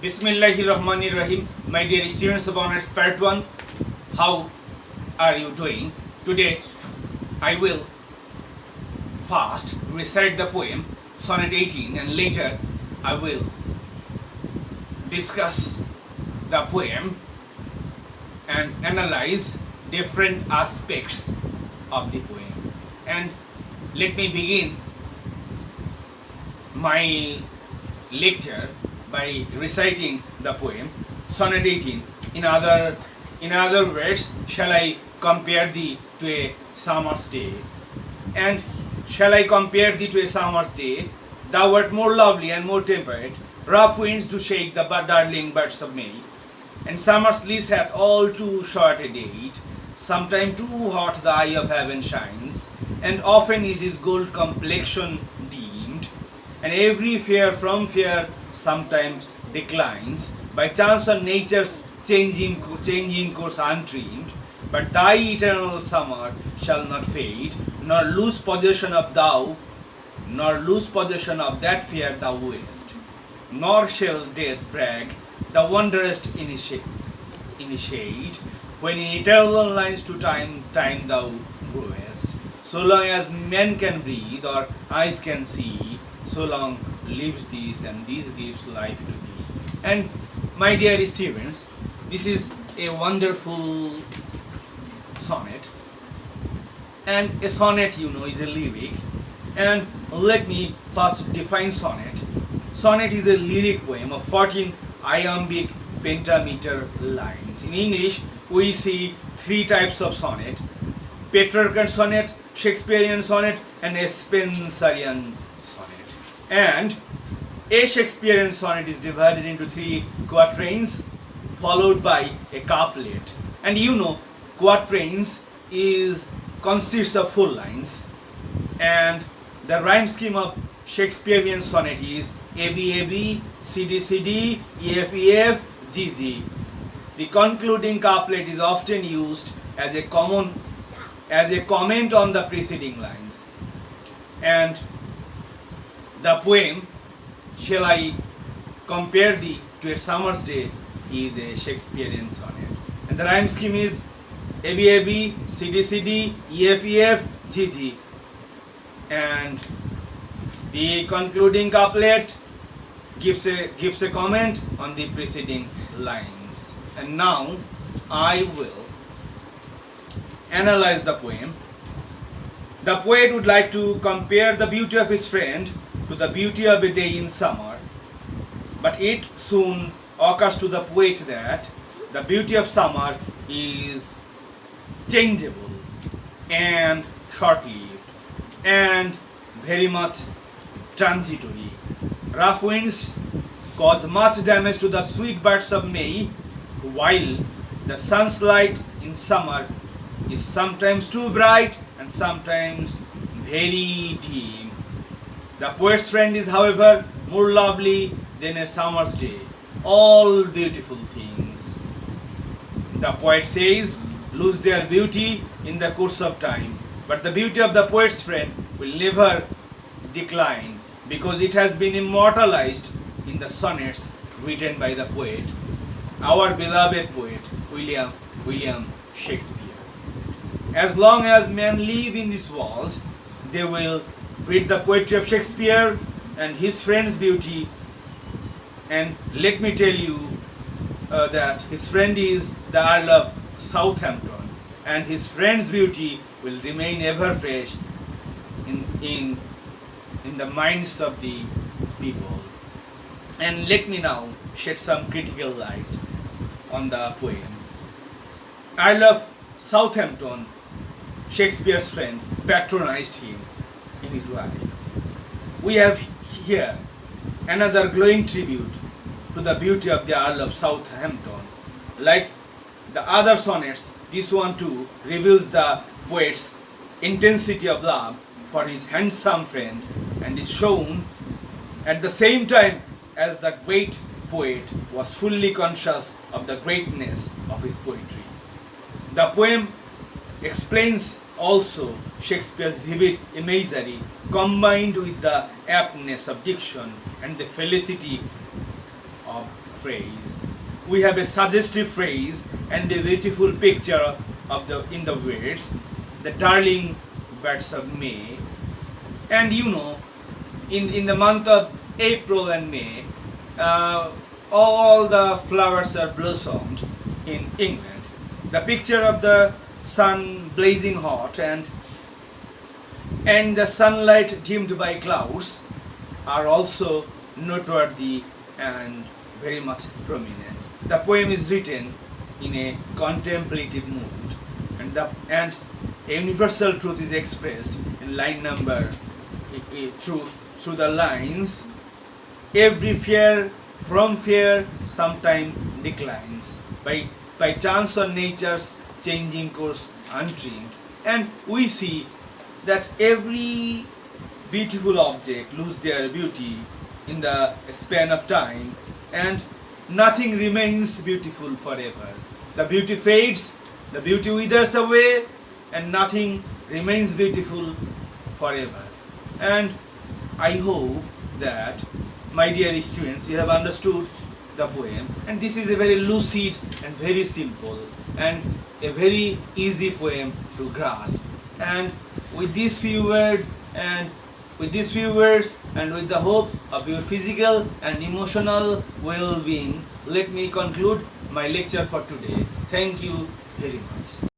Bismillahirrahmanirrahim. My dear students of Honors Part 1, how are you doing? Today I will first recite the poem Sonnet-18 and later I will discuss the poem and analyze different aspects of the poem. And let me begin my lecture by reciting the poem Sonnet-18. In other words, shall I compare thee to a summer's day? And shall I compare thee to a summer's day? Thou art more lovely and more temperate. Rough winds do shake the darling birds of May, and summer's bliss hath all too short a date. Sometime too hot the eye of heaven shines, and often is his gold complexion dimmed, and every fair from fair sometimes declines, by chance on nature's changing course untrimmed. But thy eternal summer shall not fade, nor lose possession of that fair thou west. Nor shall death brag, thou wanderest in his shade, when in eternal lines to time thou growest. So long as men can breathe or eyes can see, so long lives this, and this gives life to thee. And my dear students, this is a wonderful sonnet, and a sonnet, is a lyric. And let me first define sonnet. Sonnet is a lyric poem of 14 iambic pentameter lines. In English, we see three types of sonnet: Petrarchan sonnet, Shakespearean sonnet, and a Spenserian sonnet. And a Shakespearean sonnet is divided into three quatrains followed by a couplet. And quatrains consists of 4 lines, and the rhyme scheme of Shakespearean sonnet is ABAB, CDCD, EFEF, GG. The concluding couplet is often used as a comment on the preceding lines. And the poem Shall I Compare Thee to a Summer's Day is a Shakespearean sonnet. And the rhyme scheme is ABAB, CDCD, EFEF, GG. And the concluding couplet gives a comment on the preceding lines. And now I will analyze the poem. The poet would like to compare the beauty of his friend to the beauty of a day in summer, but it soon occurs to the poet that the beauty of summer is changeable and short-lived and very much transitory. Rough winds cause much damage to the sweet birds of May, while the sun's light in summer is sometimes too bright and sometimes very dim. The poet's friend is, however, more lovely than a summer's day. All beautiful things, the poet says, lose their beauty in the course of time, but the beauty of the poet's friend will never decline, because it has been immortalized in the sonnets written by the poet, our beloved poet, William Shakespeare. As long as men live in this world, they will read the poetry of Shakespeare and his friend's beauty. And let me tell you that his friend is the Earl of Southampton, and his friend's beauty will remain ever fresh in the minds of the people. And let me now shed some critical light on the poem. Earl of Southampton, Shakespeare's friend, patronized him in his life. We have here another glowing tribute to the beauty of the Earl of Southampton. Like the other sonnets, this one too reveals the poet's intensity of love for his handsome friend, and is shown at the same time as the great poet was fully conscious of the greatness of his poetry. The poem explains also Shakespeare's vivid imagery combined with the aptness of diction and the felicity of phrase. We have a suggestive phrase and a beautiful picture of in the words, the darling birds of May. And you know, in the month of April and May, all the flowers are blossomed in England. The picture of the sun blazing hot and the sunlight dimmed by clouds are also noteworthy and very much prominent. The poem is written in a contemplative mood, and a universal truth is expressed in line number through the lines. Every fear from fear sometime declines by chance or nature's changing course untrimmed. And we see that every beautiful object lose their beauty in the span of time, and nothing remains beautiful forever. The beauty fades, the beauty withers away, and nothing remains beautiful forever. And I hope that, my dear students, you have understood the poem, and this is a very lucid and very simple and a very easy poem to grasp. And with these few words and with the hope of your physical and emotional well-being, let me conclude my lecture for today. Thank you very much.